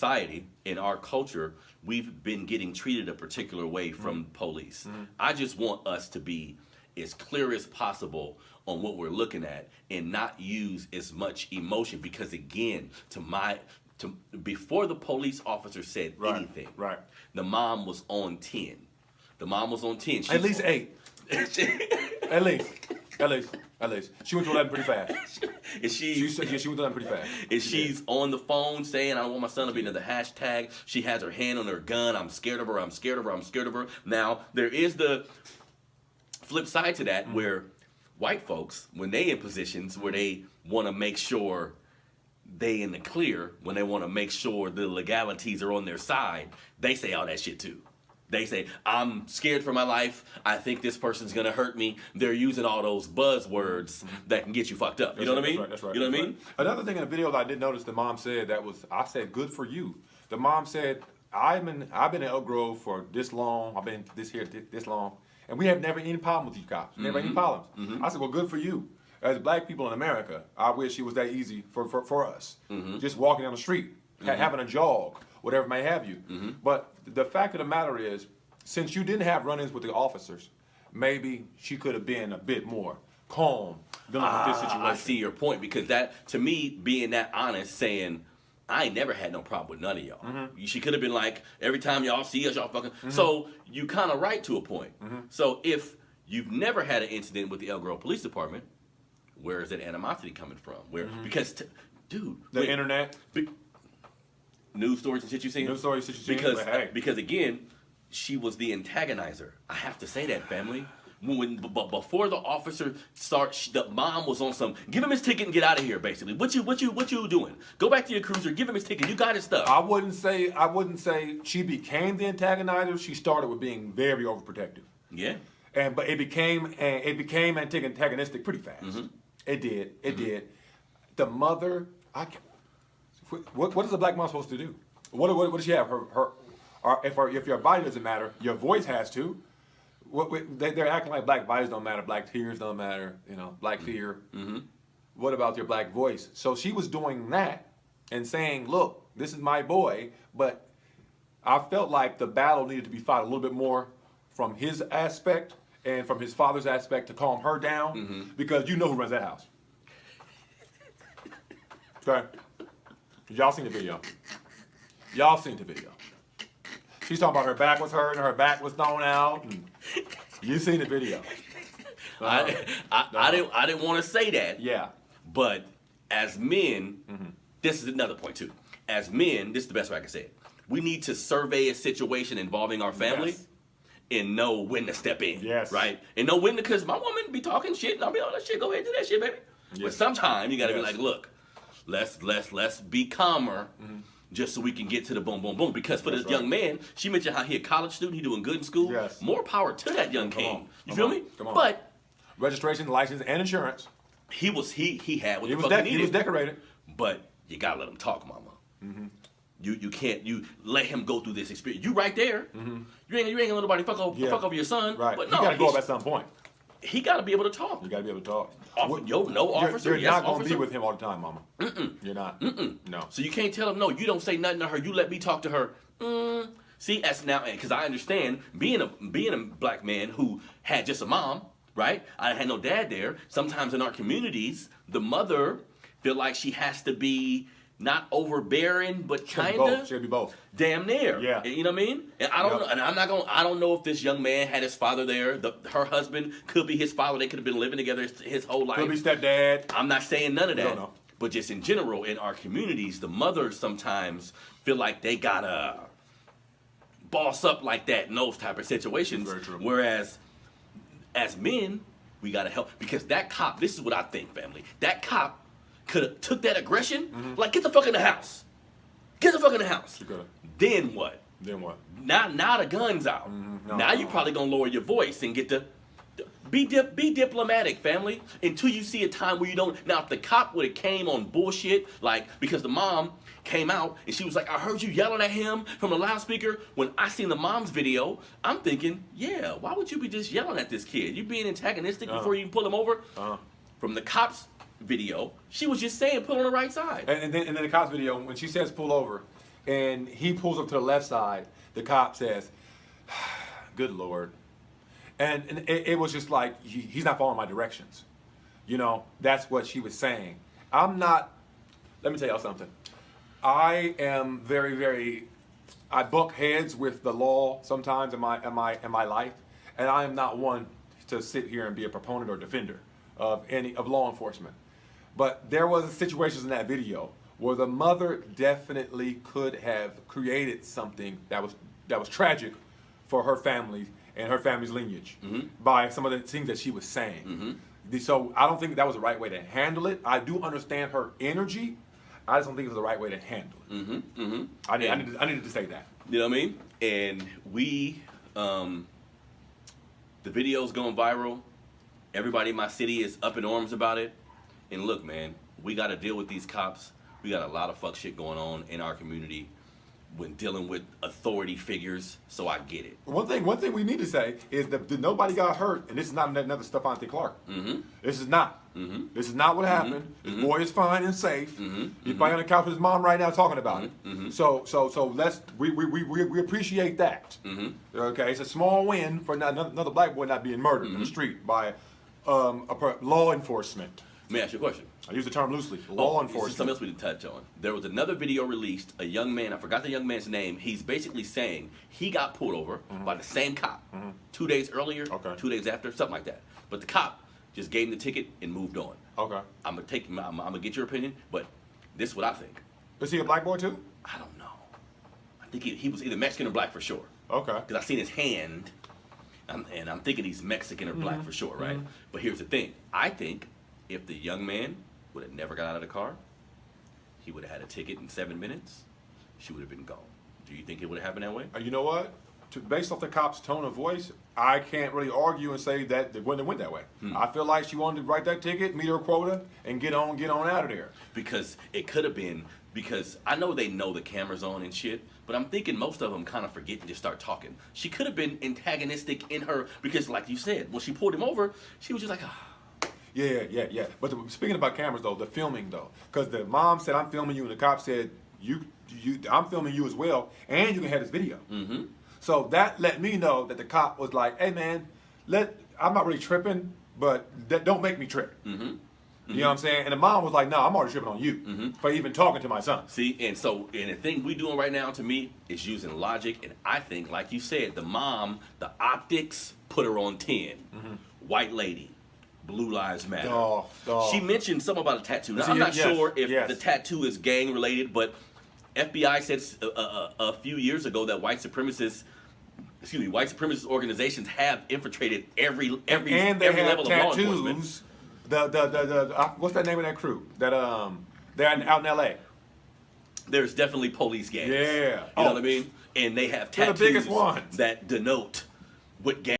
society, in our culture, we've been getting treated a particular way from police. I just want us to be as clear as possible on what we're looking at and not use as much emotion because again, before the police officer said anything, the mom was on 10. The mom was on 10. At least 8. At least. She went to 11 pretty fast. And she went to 11 pretty fast. And she's on the phone saying, I don't want my son to be another hashtag. She has her hand on her gun. I'm scared of her. I'm scared of her. I'm scared of her. Now, there is the flip side to that where white folks, when they in positions where they want to make sure they in the clear, when they want to make sure the legalities are on their side, they say all that shit too. They say, I'm scared for my life. I think this person's going to hurt me. They're using all those buzzwords that can get you fucked up. You know what I mean? That's right. You know what I mean? Another thing in the video that I did notice the mom said I said, good for you. The mom said, I've been in Elk Grove for this long. I've been this long. And we have never any problem with these cops. Never any problems. I said, well, good for you. As black people in America, I wish it was that easy for us. Just walking down the street, having a jog, whatever may have you. But the fact of the matter is, since you didn't have run-ins with the officers, maybe she could have been a bit more calm dealing with this situation. I see your point because that, to me, being that honest, saying, I ain't never had no problem with none of y'all. She could have been like, every time y'all see us, y'all fucking. So you kind of right to a point. So if you've never had an incident with the Elk Grove Police Department, where is that animosity coming from? Because, dude, the internet, news stories and shit you seen. News stories, shit you seen. Because again, she was the antagonizer. I have to say that, family. But before the officer starts, the mom was on some, give him his ticket and get out of here, basically. What you doing? Go back to your cruiser, give him his ticket, you got his stuff. I wouldn't say she became the antagonizer. She started with being very overprotective. Yeah. But it became antagonistic pretty fast. It did. The mother, what is a black mom supposed to do? What does she have? If your body doesn't matter, your voice has to. They're acting like black bodies don't matter, black tears don't matter, black fear. What about your black voice? So she was doing that and saying, look, this is my boy, but I felt like the battle needed to be fought a little bit more from his aspect and from his father's aspect to calm her down, because you know who runs that house. Okay? Y'all seen the video. She's talking about her back was hurt and her back was thrown out. You seen the video. I didn't want to say that. Yeah. But as men, this is another point too. As men, this is the best way I can say it. We need to survey a situation involving our family and know when to step in. Yes. Right? And know when to, because my woman be talking shit and I'll be like, that shit, go ahead and do that shit, baby. Yes. But sometimes you got to be like, look, let's be calmer. Just so we can get to the boom, boom, boom. Because for this young man, she mentioned how he a college student, he doing good in school. Yes. More power to that young king. You feel me? Come on. But registration, license, and insurance. He had what he needed. He was decorated. But you gotta let him talk, mama. You can't let him go through this experience. You right there. You ain't gonna let nobody fuck over your son. Right. But no, he gotta go up at some point. He gotta be able to talk. You gotta be able to talk. No officer. You're not gonna be with him all the time, mama. You're not. No. So you can't tell him, no, you don't say nothing to her. You let me talk to her. See, that's now, because I understand being a black man who had just a mom, right? I had no dad there. Sometimes in our communities, the mother feel like she has to be not overbearing, but kinda. She'll be both. Damn near. Yeah. You know what I mean? And I don't know, and I don't know if this young man had his father there. Her husband could be his father. They could have been living together his whole life. Could be stepdad. I'm not saying none of that. We don't know. But just in general, in our communities, the mothers sometimes feel like they gotta boss up like that in those type of situations. Very true. Whereas, as men, we gotta help. Because that cop, this is what I think, family. That cop could have took that aggression, like, get the fuck in the house. Get the fuck in the house. Then what? Now the gun's out. Now you probably gonna lower your voice and get to be diplomatic, family, until you see a time where you don't. Now, if the cop would have came on bullshit, like, because the mom came out and she was like, I heard you yelling at him from the loudspeaker. When I seen the mom's video, I'm thinking, yeah, why would you be just yelling at this kid? You being antagonistic before you pull him over? From the cops video, she was just saying pull on the right side. And then the cops video, when she says pull over, and he pulls up to the left side. The cop says, "Good Lord," and it was just like he's not following my directions. You know, that's what she was saying. I'm not. Let me tell y'all something. I am very, very. I buck heads with the law sometimes in my life, and I am not one to sit here and be a proponent or defender of law enforcement. But there was situations in that video where the mother definitely could have created something that was tragic for her family and her family's lineage by some of the things that she was saying. So I don't think that was the right way to handle it. I do understand her energy. I just don't think it was the right way to handle it. I needed to say that. You know what I mean? And we, the video's going viral. Everybody in my city is up in arms about it. And look, man, we got to deal with these cops. We got a lot of fuck shit going on in our community when dealing with authority figures, so I get it. One thing we need to say is that nobody got hurt, and this is not another Stephante Clark. This is not. This is not what happened. This boy is fine and safe. He's probably on the couch with his mom right now talking about it. So let's we appreciate that. Okay, it's a small win for another black boy not being murdered in the street by law enforcement. Let me ask you a question. I use the term loosely. Law enforcement. This is something else we didn't touch on. There was another video released. A young man, I forgot the young man's name. He's basically saying he got pulled over by the same cop 2 days earlier, 2 days after, something like that. But the cop just gave him the ticket and moved on. Okay. I'm gonna get your opinion, but this is what I think. Is he a black boy too? I don't know. I think he was either Mexican or black for sure. Okay. Because I seen his hand, and I'm thinking he's Mexican or black for sure, right? But here's the thing. I think if the young man would have never got out of the car, he would have had a ticket in 7 minutes. She would have been gone. Do you think it would have happened that way? You know what? Based off the cop's tone of voice, I can't really argue and say that it wouldn't have went that way. I feel like she wanted to write that ticket, meet her quota, and get on out of there. Because it could have been, because I know they know the camera's on and shit, but I'm thinking most of them kind of forget and just start talking. She could have been antagonistic in her, because like you said, when she pulled him over, she was just like, Yeah. But speaking about cameras, though, the filming, though, because the mom said, "I'm filming you," and the cop said, I'm filming you as well, and you can have this video. So that let me know that the cop was like, "Hey, man, I'm not really tripping, but don't make me trip." You know what I'm saying? And the mom was like, "No, I'm already tripping on you for even talking to my son." See, and the thing we doing right now, to me, is using logic, and I think, like you said, the mom, the optics put her on 10. White lady. Blue Lives Matter. She mentioned something about a tattoo. Now, I'm not sure if the tattoo is gang related, but FBI said a few years ago that white supremacist organizations have infiltrated every and they have level tattoos. of law enforcement. What's that name of that crew? That they're out in L.A. There's definitely police gangs. Yeah, you know what I mean. And they have tattoos the biggest ones that denote what gang.